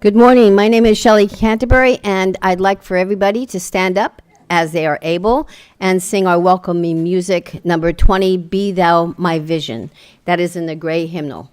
Good morning. My name is Shelley Canterbury, and I'd like for everybody to stand up as they are able and sing our welcoming music, number 20, Be Thou My Vision. That is in the gray hymnal.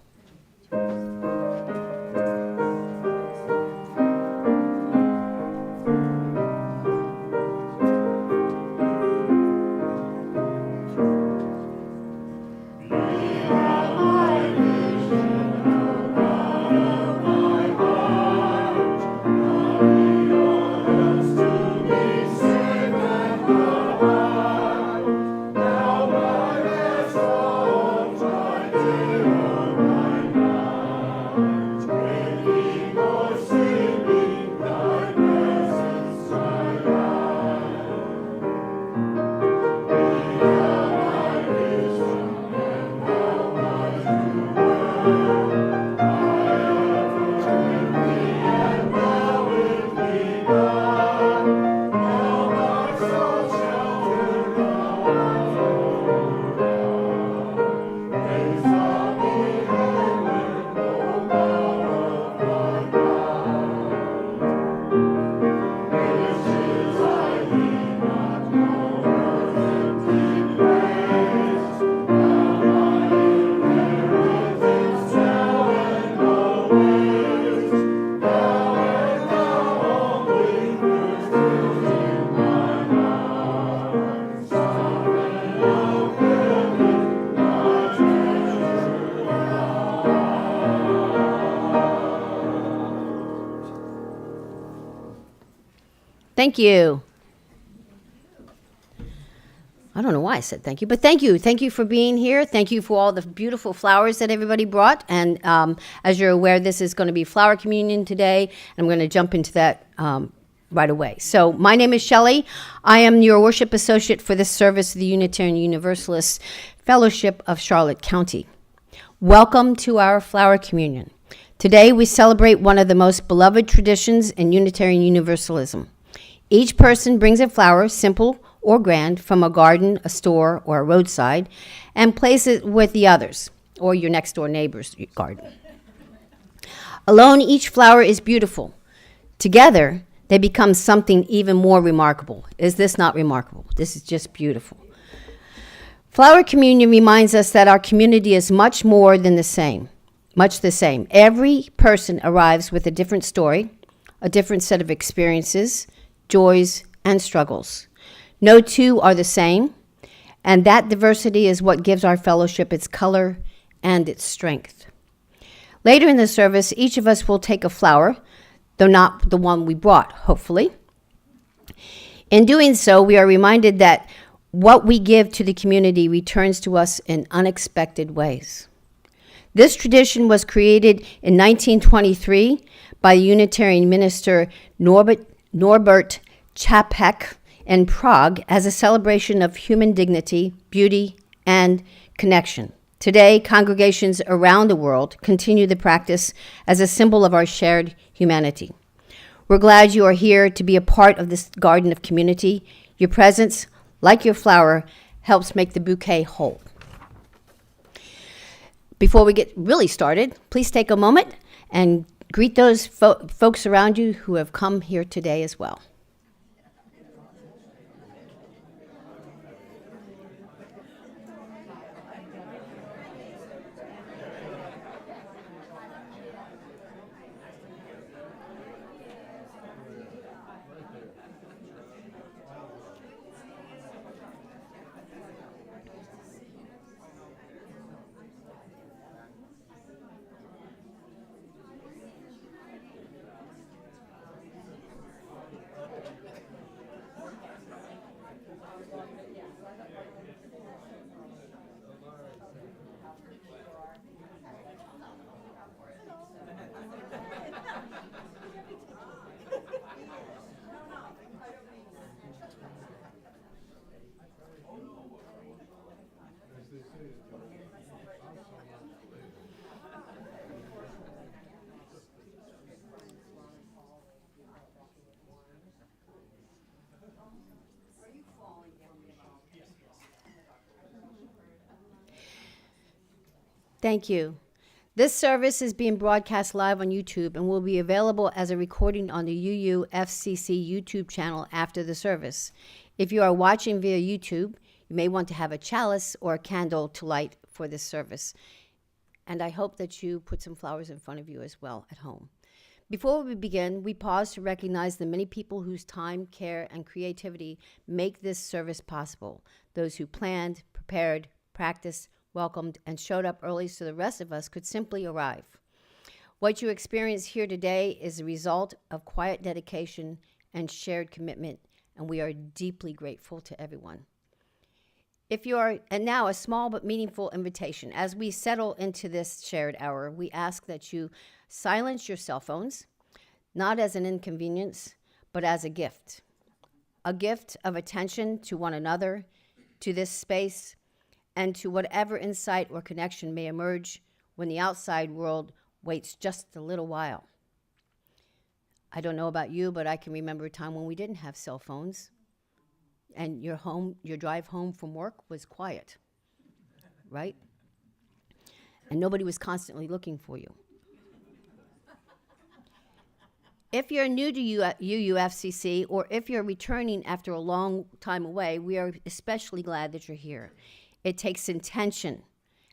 Now my best home, try to Thank you. I don't know why I said thank you, but thank you. Thank you for being here. Thank you for all the beautiful flowers that everybody brought. And as you're aware, this is going to be Flower Communion today. I'm going to jump into that right away. So my name is Shelley. I am your worship associate for this service of the Unitarian Universalist Fellowship of Charlotte County. Welcome to our Flower Communion. Today we celebrate one of the most beloved traditions in Unitarian Universalism. Each person brings a flower, simple or grand, from a garden, a store, or a roadside, and place it with the others, or your next door neighbor's garden. Alone, each flower is beautiful. Together, they become something even more remarkable. Is this not remarkable? This is just beautiful. Flower Communion reminds us that our community is much more than the same, much the same. Every person arrives with a different story, a different set of experiences, joys, and struggles. No two are the same, and that diversity is what gives our fellowship its color and its strength. Later in the service, each of us will take a flower, though not the one we brought, hopefully. In doing so, we are reminded that what we give to the community returns to us in unexpected ways. This tradition was created in 1923 by Unitarian minister Norbert Čapek in Prague as a celebration of human dignity, beauty, and connection. Today, congregations around the world continue the practice as a symbol of our shared humanity. We're glad you are here to be a part of this garden of community. Your presence, like your flower, helps make the bouquet whole. Before we get really started, please take a moment and greet those folks around you who have come here today as well. Thank you. This service is being broadcast live on YouTube and will be available as a recording on the UUFCC YouTube channel after the service. If you are watching via YouTube, you may want to have a chalice or a candle to light for this service. And I hope that you put some flowers in front of you as well at home. Before we begin, we pause to recognize the many people whose time, care, and creativity make this service possible. Those who planned, prepared, practiced, welcomed, and showed up early so the rest of us could simply arrive. What you experience here today is a result of quiet dedication and shared commitment, and we are deeply grateful to everyone. And now a small but meaningful invitation. As we settle into this shared hour, we ask that you silence your cell phones, not as an inconvenience, but as a gift of attention to one another, to this space, and to whatever insight or connection may emerge when the outside world waits just a little while. I don't know about you, but I can remember a time when we didn't have cell phones, and your drive home from work was quiet, right? And nobody was constantly looking for you. If you're new to UUFCC, or if you're returning after a long time away, we are especially glad that you're here. It takes intention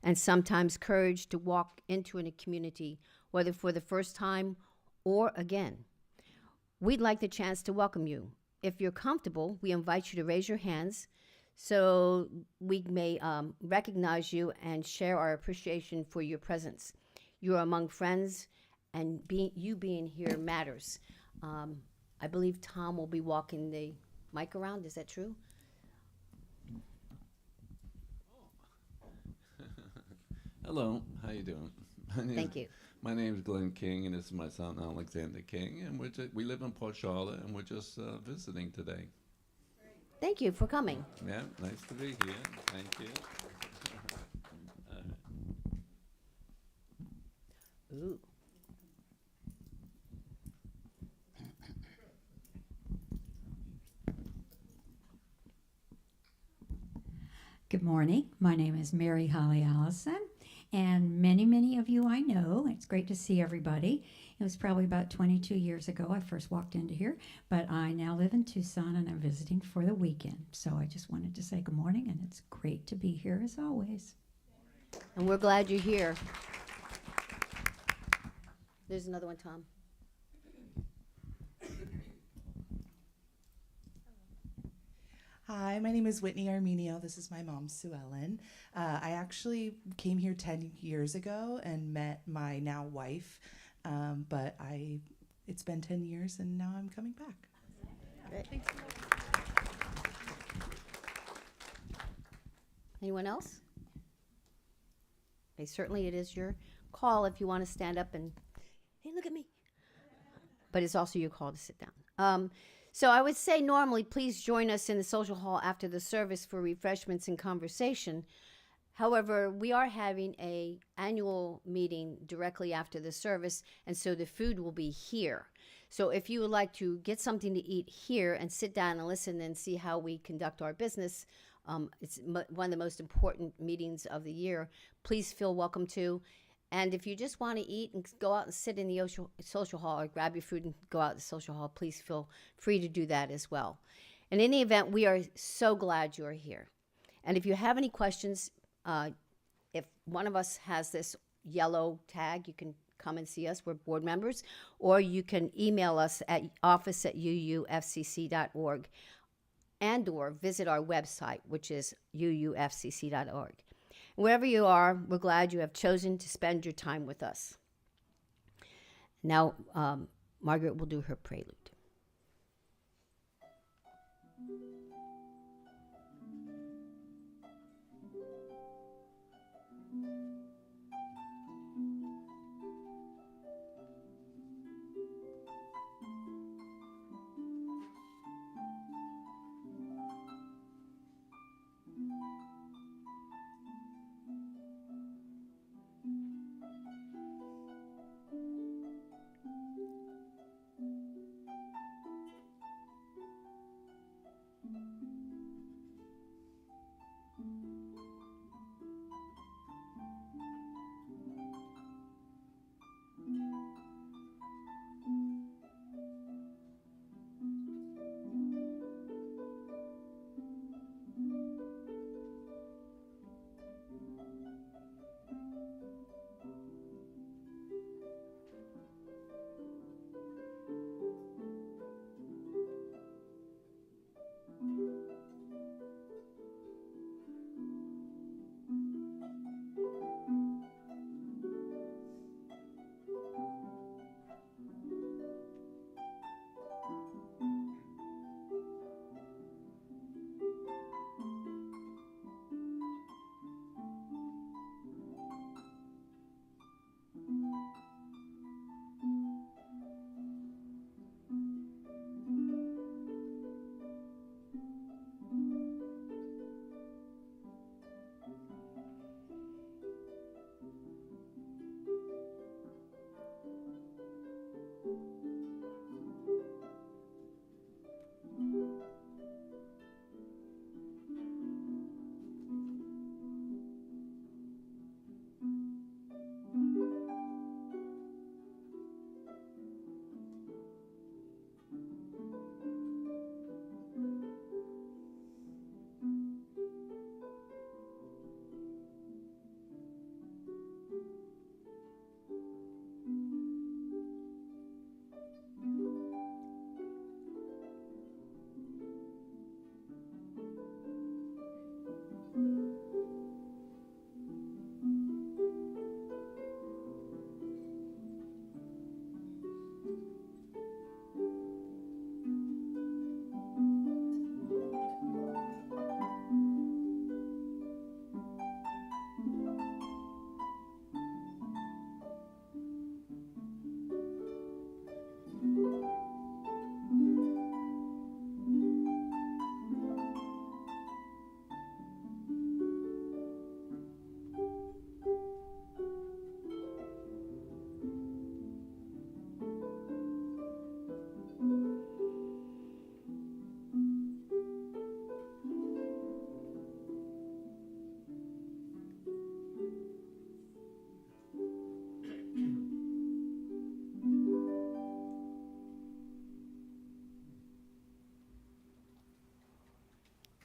and sometimes courage to walk into a community, whether for the first time or again. We'd like the chance to welcome you. If you're comfortable, we invite you to raise your hands so we may recognize you and share our appreciation for your presence. You're among friends, and you being here matters. I believe Tom will be walking the mic around. Is that true? Hello, how you doing? Thank you. My name is Glenn King, and this is my son Alexander King, and we live in Port Charlotte, and we're just visiting today. Thank you for coming. Yeah, nice to be here. Thank you. Ooh. Good morning. My name is Mary Holly Allison, and many of you I know. It's great to see everybody. It was probably about 22 years ago I first walked into here, but I now live in Tucson and I'm visiting for the weekend. So I just wanted to say good morning, and it's great to be here as always. And we're glad you're here. There's another one, Tom. Hi, my name is Whitney Armenio. This is my mom, Sue Ellen. I actually came here 10 years ago and met my now wife, but it's been 10 years and now I'm coming back. Great. Anyone else? Okay, certainly it is your call if you want to stand up and, hey, look at me. But it's also your call to sit down. So I would say normally, please join us in the social hall after the service for refreshments and conversation. However, we are having an annual meeting directly after the service, and so the food will be here. So if you would like to get something to eat here and sit down and listen and see how we conduct our business, it's one of the most important meetings of the year. Please feel welcome to. And if you just want to eat and go out and sit in the social hall or grab your food and go out to the social hall, please feel free to do that as well. And in the event, we are so glad you're here. And if you have any questions, if one of us has this yellow tag, you can come and see us. We're board members. Or you can email us at office@uufcc.org and or visit our website, which is uufcc.org. Wherever you are, we're glad you have chosen to spend your time with us. Now, Margaret will do her prelude.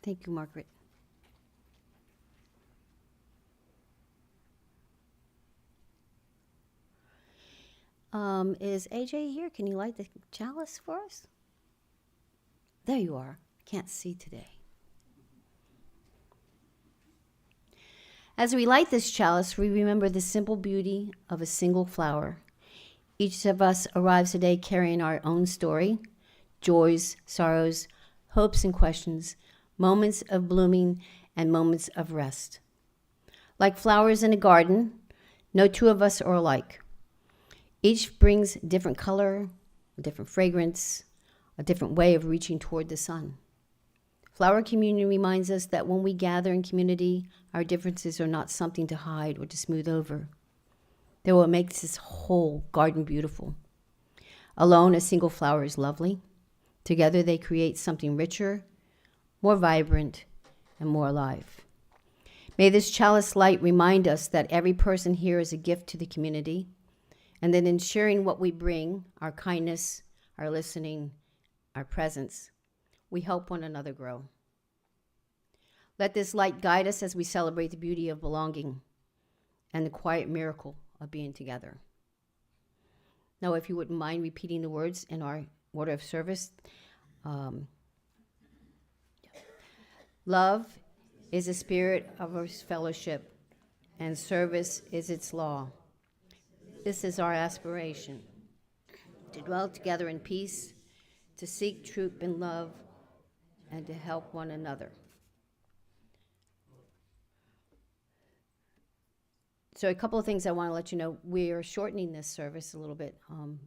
Thank you, Margaret. Is AJ here? Can you light the chalice for us? There you are. Can't see today. As we light this chalice, we remember the simple beauty of a single flower. Each of us arrives today carrying our own story, joys, sorrows, hopes and questions, moments of blooming and moments of rest. Like flowers in a garden, no two of us are alike. Each brings a different color, a different fragrance, a different way of reaching toward the sun. Flower communion reminds us that when we gather in community, our differences are not something to hide or to smooth over. They're what makes this whole garden beautiful. Alone, a single flower is lovely. Together, they create something richer, more vibrant, and more alive. May this chalice light remind us that every person here is a gift to the community, and that in sharing what we bring, our kindness, our listening, our presence, we help one another grow. Let this light guide us as we celebrate the beauty of belonging and the quiet miracle of being together. Now, if you wouldn't mind repeating the words in our order of service. Love is the spirit of our fellowship, and service is its law. This is our aspiration, to dwell together in peace, to seek truth in love, and to help one another. So a couple of things I want to let you know. We are shortening this service a little bit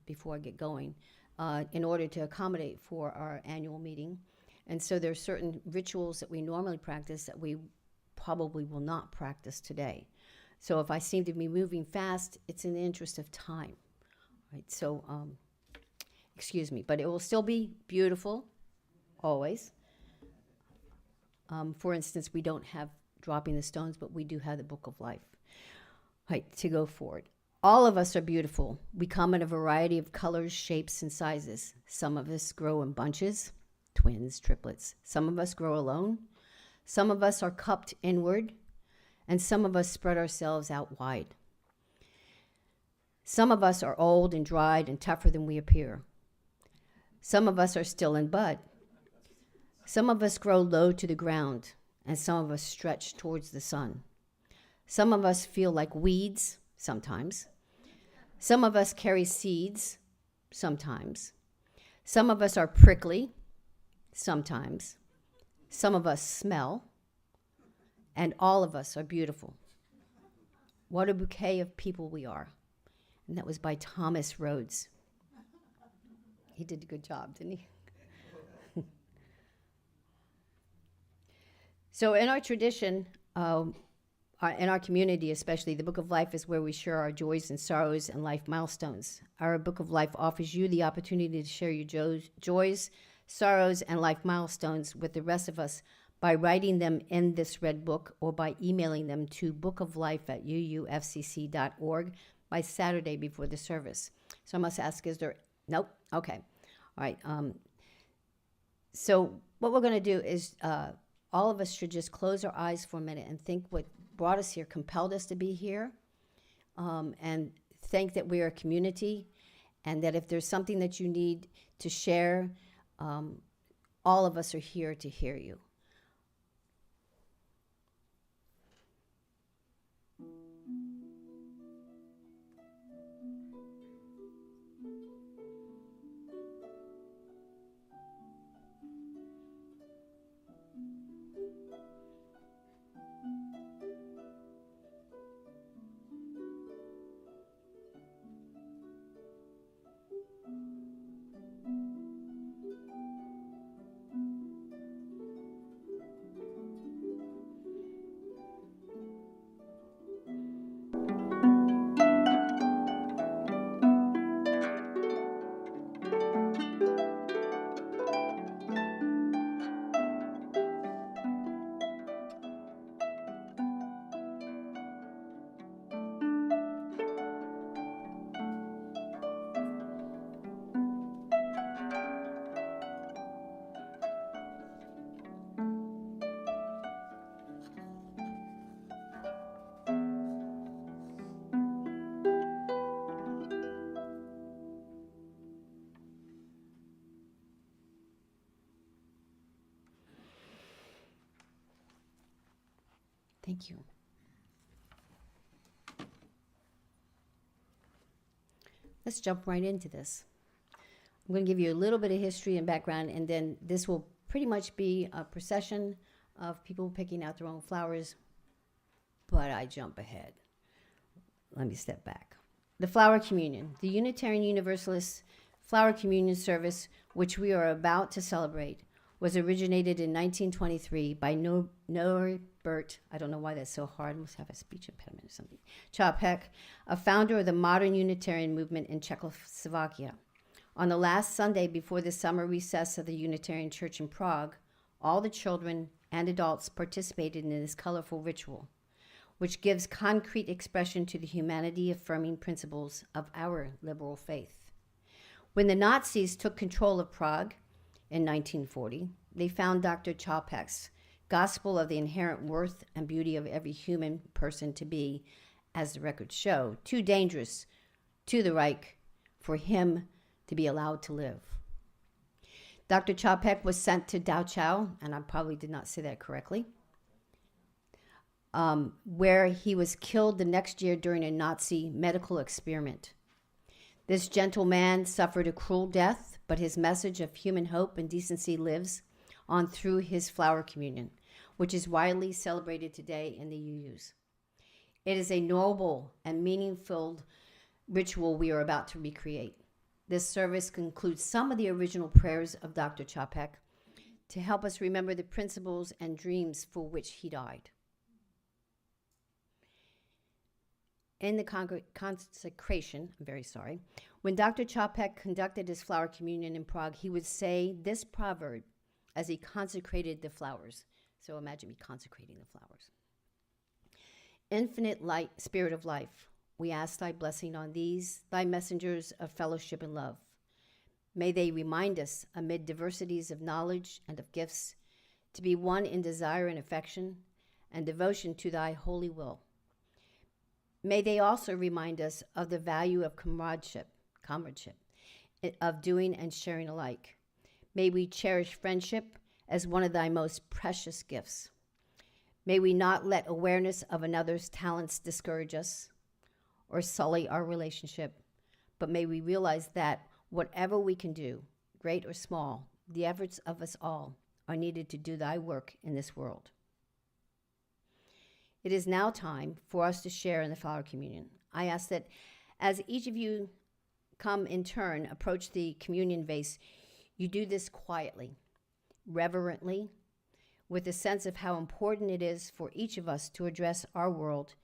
before I get going in order to accommodate for our annual meeting. And so there are certain rituals that we normally practice that we probably will not practice today. So if I seem to be moving fast, it's in the interest of time. Right? So, excuse me, but it will still be beautiful, always. For instance, we don't have Dropping the Stones, but we do have the Book of Life. Right, to go forward. All of us are beautiful. We come in a variety of colors, shapes, and sizes. Some of us grow in bunches, twins, triplets. Some of us grow alone. Some of us are cupped inward, and some of us spread ourselves out wide. Some of us are old and dried and tougher than we appear. Some of us are still in bud. Some of us grow low to the ground, and some of us stretch towards the sun. Some of us feel like weeds, sometimes. Some of us carry seeds, sometimes. Some of us are prickly, sometimes. Some of us smell, and all of us are beautiful. What a bouquet of people we are. And that was by Thomas Rhodes. He did a good job, didn't he? So in our tradition, in our community especially, the Book of Life is where we share our joys and sorrows and life milestones. Our Book of Life offers you the opportunity to share your joys, sorrows, and life milestones with the rest of us by writing them in this red book or by emailing them to bookoflife@uufcc.org by Saturday before the service. So I must ask, is there, nope, okay. All right, so what we're gonna do is all of us should just close our eyes for a minute and think what brought us here, compelled us to be here, and think that we are a community, and that if there's something that you need to share, all of us are here to hear you. Thank you. Let's jump right into this. I'm going to give you a little bit of history and background, and then this will pretty much be a procession of people picking out their own flowers, but I jump ahead. Let me step back. The Flower Communion, the Unitarian Universalist Flower Communion service, which we are about to celebrate, was originated in 1923 by Norbert, I don't know why that's so hard, I must have a speech impediment or something, Čapek, a founder of the modern Unitarian movement in Czechoslovakia. On the last Sunday before the summer recess of the Unitarian Church in Prague, all the children and adults participated in this colorful ritual, which gives concrete expression to the humanity-affirming principles of our liberal faith. When the Nazis took control of Prague in 1940, they found Dr. Čapek's Gospel of the Inherent Worth and Beauty of Every Human Person to be, as the records show, too dangerous to the Reich for him to be allowed to live. Dr. Čapek was sent to Dachau, and I probably did not say that correctly, where he was killed the next year during a Nazi medical experiment. This gentle man suffered a cruel death, but his message of human hope and decency lives on through his flower communion, which is widely celebrated today in the UUs. It is a noble and meaning-filled ritual we are about to recreate. This service concludes some of the original prayers of Dr. Čapek to help us remember the principles and dreams for which he died. In the consecration, when Dr. Čapek conducted his flower communion in Prague, he would say this proverb as he consecrated the flowers. So imagine me consecrating the flowers. Infinite light, spirit of life, we ask thy blessing on these, thy messengers of fellowship and love. May they remind us, amid diversities of knowledge and of gifts, to be one in desire and affection and devotion to thy holy will. May they also remind us of the value of comradeship, of doing and sharing alike. May we cherish friendship as one of thy most precious gifts. May we not let awareness of another's talents discourage us or sully our relationship, but may we realize that whatever we can do, great or small, the efforts of us all are needed to do thy work in this world. It is now time for us to share in the flower communion. I ask that as each of you come in turn, approach the communion vase, you do this quietly, reverently, with a sense of how important it is for each of us to address our world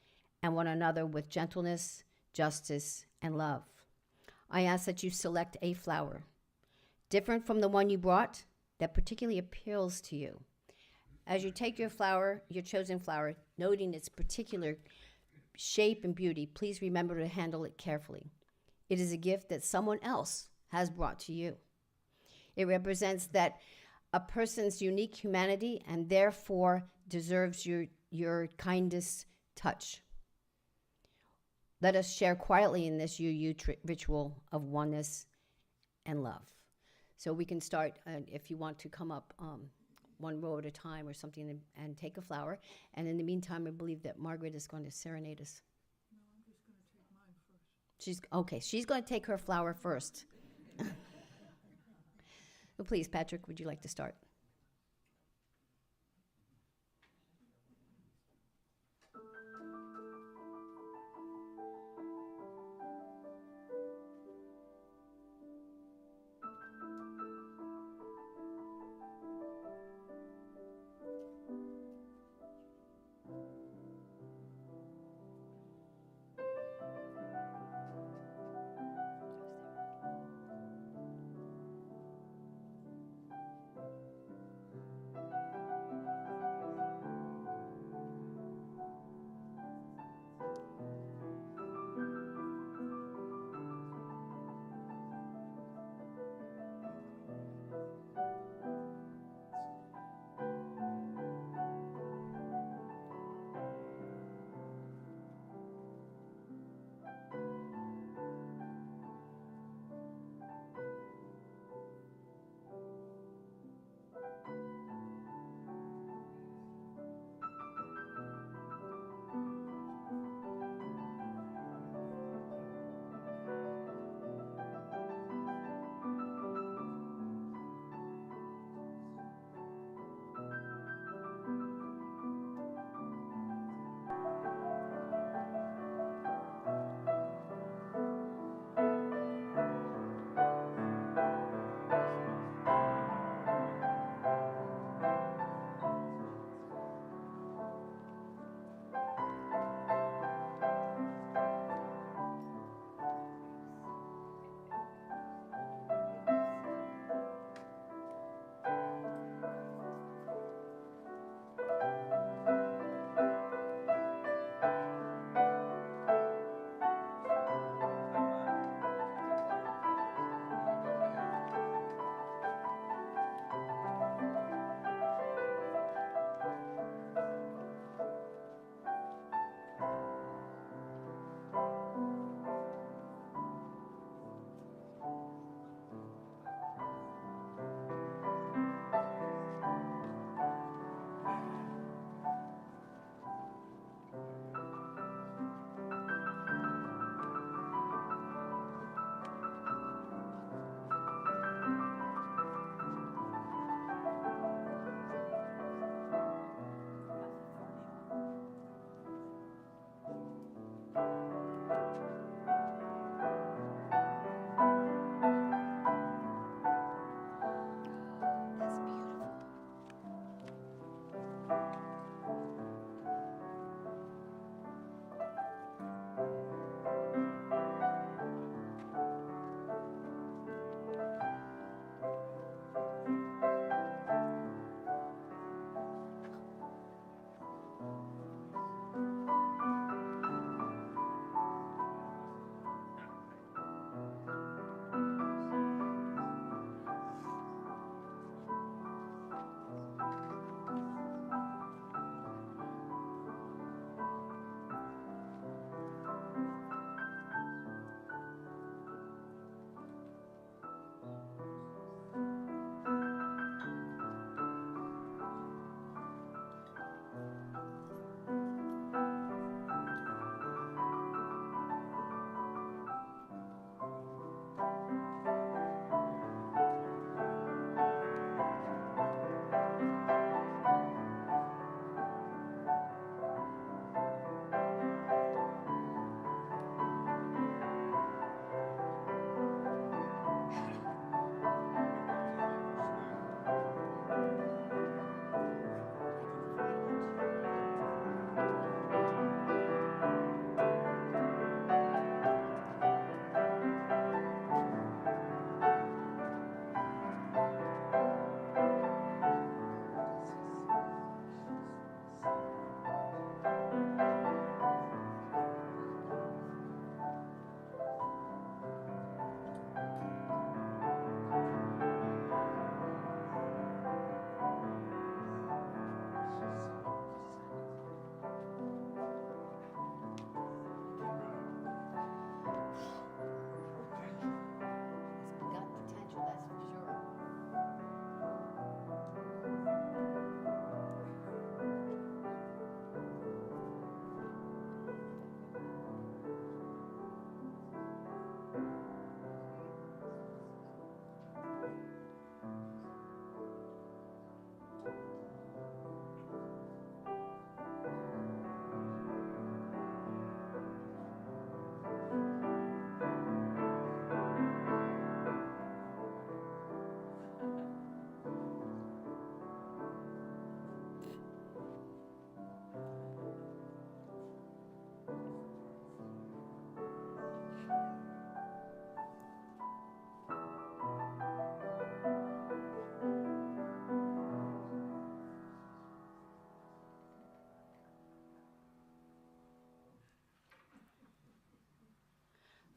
and one another with gentleness, justice, and love. I ask that you select a flower, different from the one you brought, that particularly appeals to you. As you take your flower, your chosen flower, noting its particular shape and beauty, please remember to handle it carefully. It is a gift that someone else has brought to you. It represents that a person's unique humanity and therefore deserves your kindest touch. Let us share quietly in this UU ritual of oneness and love. So we can start, if you want to come up one row at a time or something and take a flower. And in the meantime, I believe that Margaret is going to serenade us. No, I'm just going to take mine first. She's going to take her flower first. Well, please, Patrick, would you like to start?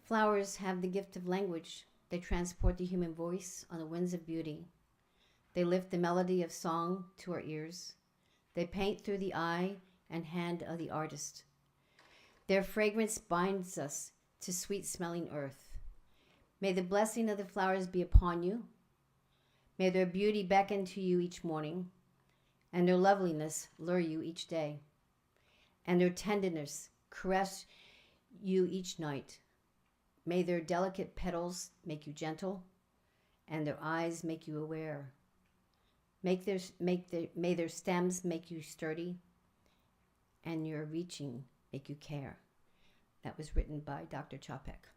Flowers have the gift of language. They transport the human voice on the winds of beauty. They lift the melody of song to our ears. They paint through the eye and hand of the artist. Their fragrance binds us to sweet-smelling earth. May the blessing of the flowers be upon you. May their beauty beckon to you each morning, and their loveliness lure you each day, and their tenderness caress you each night. May their delicate petals make you gentle, and their eyes make you aware. May their stems make you sturdy, and your reaching make you care. That was written by Dr. Chapek.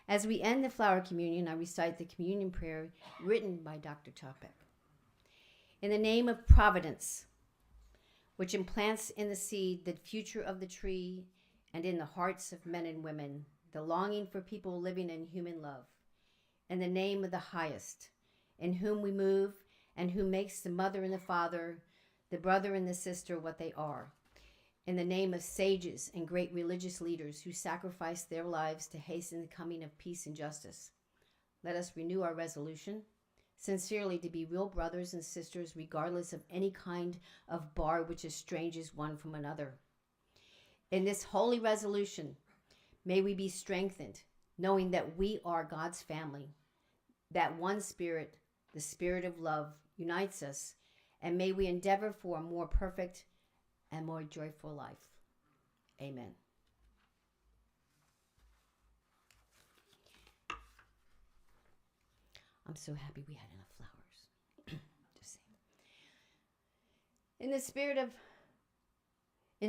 As we end the flower communion, I recite the communion prayer written by Dr. Chapek. In the name of Providence, which implants in the seed the future of the tree and in the hearts of men and women, the longing for people living in human love. In the name of the highest, in whom we move and who makes the mother and the father, the brother and the sister what they are. In the name of sages and great religious leaders who sacrificed their lives to hasten the coming of peace and justice. Let us renew our resolution, sincerely to be real brothers and sisters regardless of any kind of bar which estranges one from another. In this holy resolution, may we be strengthened, knowing that we are God's family, that one spirit, the spirit of love, unites us, and may we endeavor for a more perfect and more joyful life. Amen. I'm so happy we had enough flowers. Just saying. In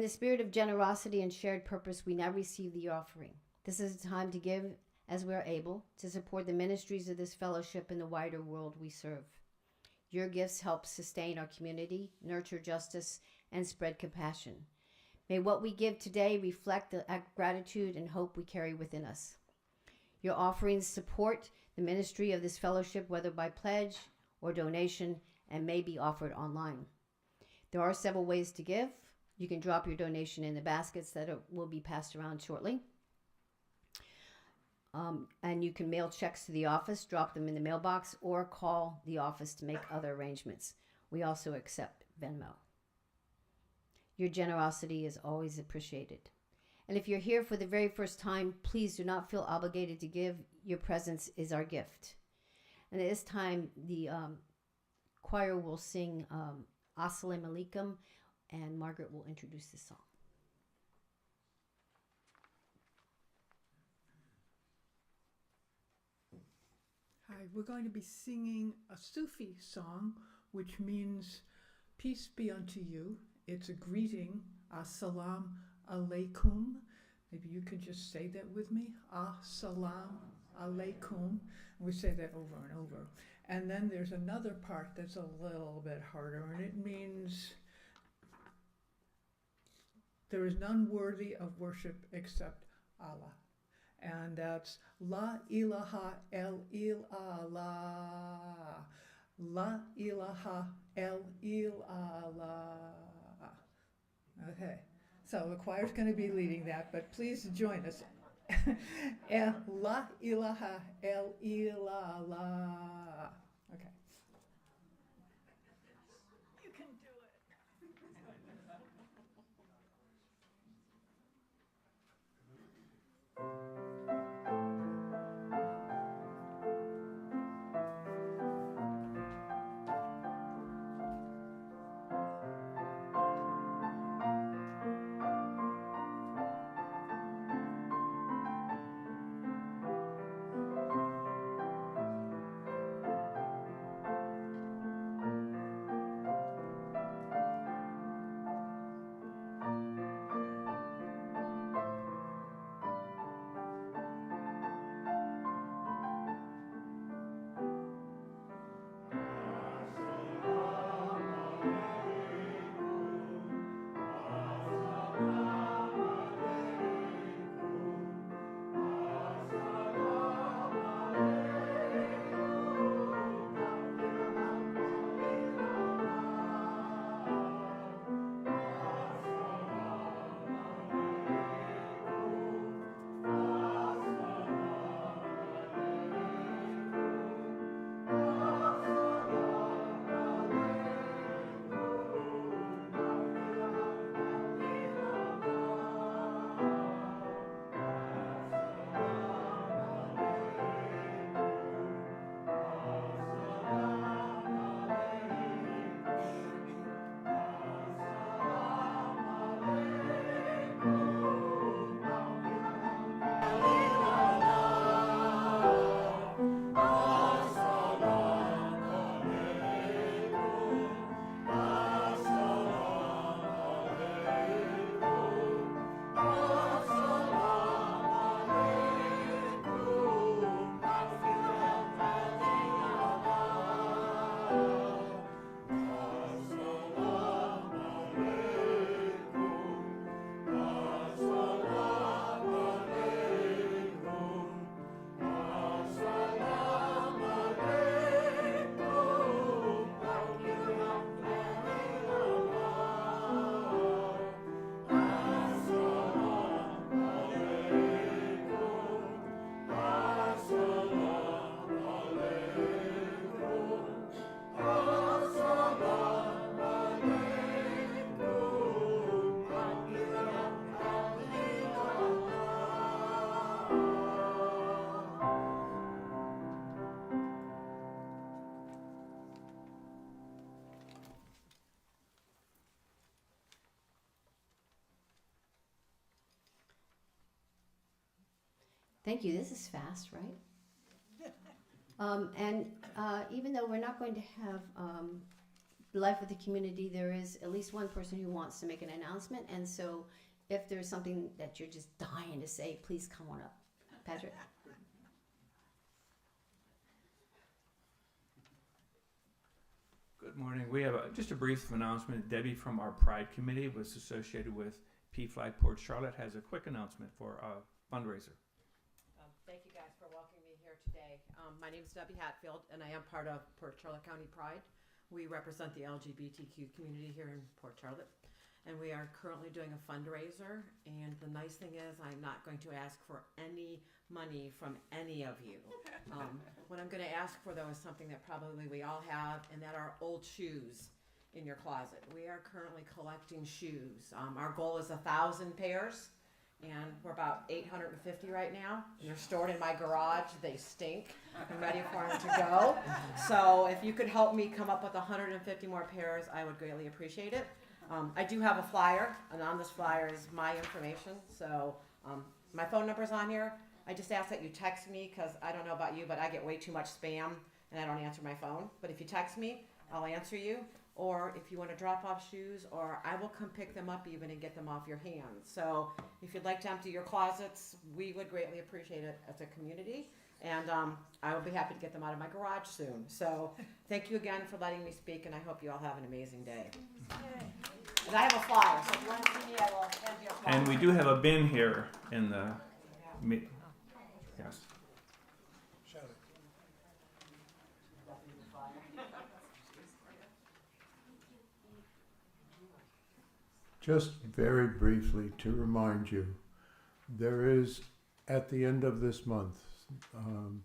the spirit of generosity and shared purpose, we now receive the offering. This is a time to give as we are able to support the ministries of this fellowship in the wider world we serve. Your gifts help sustain our community, nurture justice, and spread compassion. May what we give today reflect the gratitude and hope we carry within us. Your offerings support the ministry of this fellowship, whether by pledge or donation, and may be offered online. There are several ways to give. You can drop your donation in the baskets that will be passed around shortly. And you can mail checks to the office, drop them in the mailbox, or call the office to make other arrangements. We also accept Venmo. Your generosity is always appreciated. And if you're here for the very first time, please do not feel obligated to give. Your presence is our gift. And at this time, the choir will sing Assalamu Alaikum, and Margaret will introduce the song. Hi, we're going to be singing a Sufi song, which means peace be unto you. It's a greeting, As-salam alaikum. Maybe you could just say that with me, As-salam alaikum. We say that over and over. And then there's another part that's a little bit harder, and it means there is none worthy of worship except Allah. And that's La ilaha illallah. La ilaha illallah. Okay, so the choir's going to be leading that, but please join us. La ilaha illallah. Okay. You can do it. Thank you. This is fast, right? Even though we're not going to have Life with the Community, there is at least one person who wants to make an announcement. And so if there's something that you're just dying to say, please come on up. Patrick? Good morning. We have just a brief announcement. Debbie from our Pride Committee was associated with P-Flag Port Charlotte has a quick announcement for a fundraiser. Thank you guys for welcoming me here today. My name is Debbie Hatfield, and I am part of Port Charlotte County Pride. We represent the LGBTQ community here in Port Charlotte, and we are currently doing a fundraiser. And the nice thing is I'm not going to ask for any money from any of you. What I'm going to ask for, though, is something that probably we all have, and that are old shoes in your closet. We are currently collecting shoes. Our goal is 1,000 pairs. And we're about 850 right now. They're stored in my garage. They stink. I'm ready for them to go. So if you could help me come up with 150 more pairs, I would greatly appreciate it. I do have a flyer, and on this flyer is my information. So my phone number's on here. I just ask that you text me because I don't know about you, but I get way too much spam, and I don't answer my phone. But if you text me, I'll answer you. Or if you want to drop off shoes, or I will come pick them up even and get them off your hands. So if you'd like to empty your closets, we would greatly appreciate it as a community. And I will be happy to get them out of my garage soon. So thank you again for letting me speak, and I hope you all have an amazing day. And I have a flyer, so if you want to see me, I will hand you a flyer. And we do have a bin here in the yes. Just very briefly to remind you, there is at the end of this month,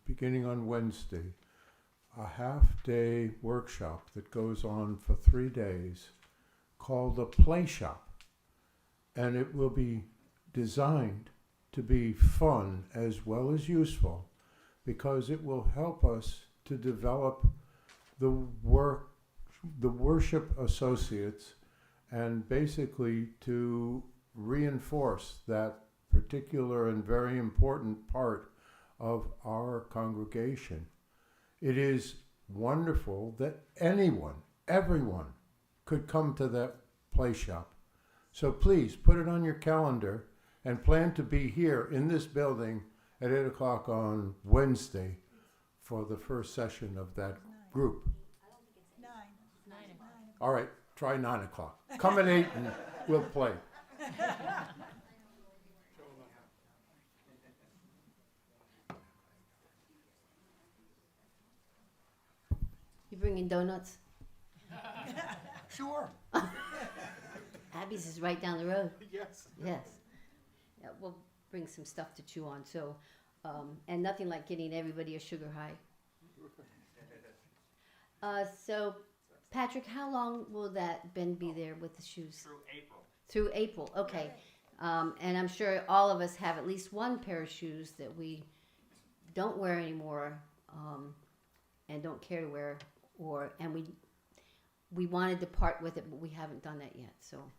beginning on Wednesday, a half-day workshop that goes on for 3 days called the Play Shop. And it will be designed to be fun as well as useful because it will help us to develop the worship associates and basically to reinforce that particular and very important part of our congregation. It is wonderful that everyone could come to that play shop. So please put it on your calendar and plan to be here in this building at 8 o'clock on Wednesday for the first session of that group. 9. All right. Try 9 o'clock. Come at 8 and we'll play. You bringing donuts? Sure. Abby's is right down the road. Yes. Yes. Yeah, we'll bring some stuff to chew on. So, and nothing like getting everybody a sugar high. So, Patrick, how long will that bin be there with the shoes? Through April. Through April, okay. And I'm sure all of us have at least one pair of shoes that we don't wear anymore and don't care to wear, and we wanted to part with it, but we haven't done that yet. So,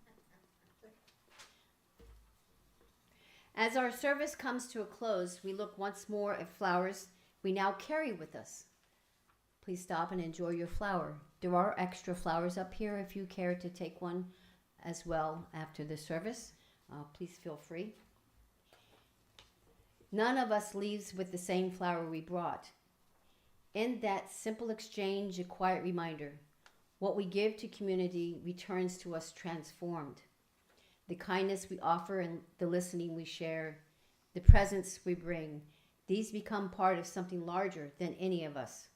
as our service comes to a close, we look once more at flowers we now carry with us. Please stop and enjoy your flower. There are extra flowers up here if you care to take one as well after the service. Please feel free. None of us leaves with the same flower we brought. In that simple exchange, a quiet reminder, what we give to community returns to us transformed. The kindness we offer and the listening we share, the presence we bring, these become part of something larger than any of us.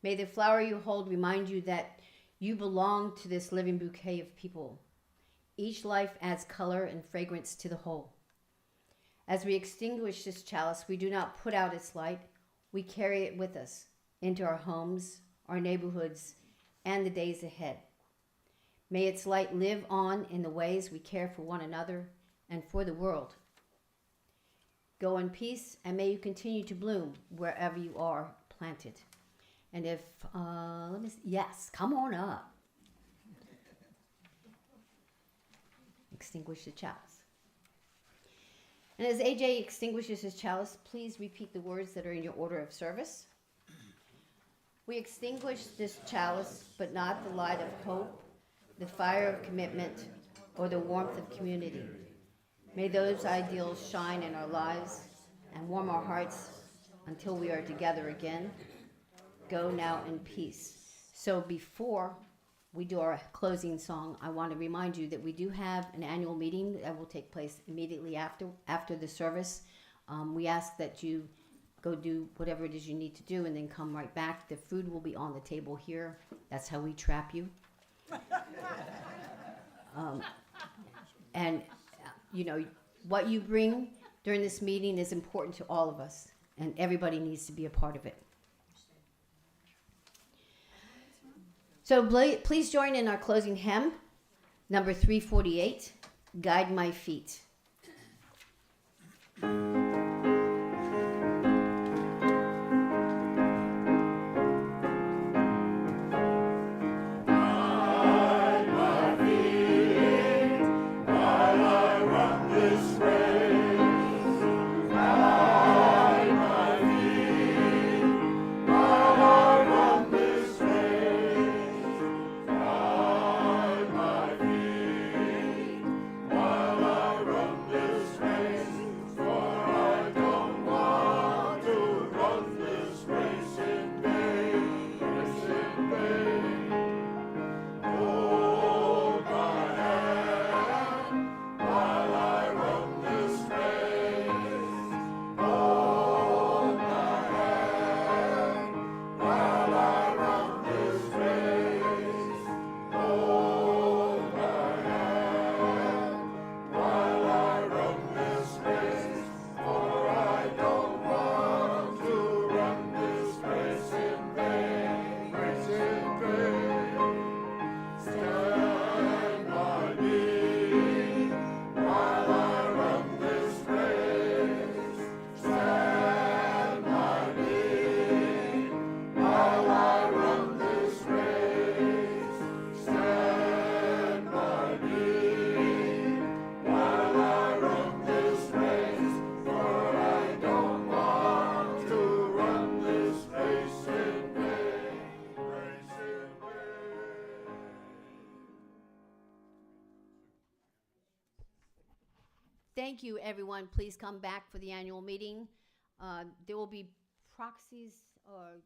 May the flower you hold remind you that you belong to this living bouquet of people. Each life adds color and fragrance to the whole. As we extinguish this chalice, we do not put out its light. We carry it with us into our homes, our neighborhoods, and the days ahead. May its light live on in the ways we care for one another and for the world. Go in peace, and may you continue to bloom wherever you are planted. And if, yes, come on up. Extinguish the chalice. And as AJ extinguishes his chalice, please repeat the words that are in your order of service. We extinguish this chalice, but not the light of hope, the fire of commitment, or the warmth of community. May those ideals shine in our lives and warm our hearts until we are together again. Go now in peace. So before we do our closing song, I want to remind you that we do have an annual meeting that will take place immediately after the service. We ask that you go do whatever it is you need to do and then come right back. The food will be on the table here. That's how we trap you. And, you know, what you bring during this meeting is important to all of us, and everybody needs to be a part of it. So please join in our closing hymn, number 348, Guide My Feet. Thank you, everyone. Please come back for the annual meeting. There will be proxies or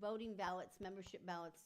voting ballots, membership ballots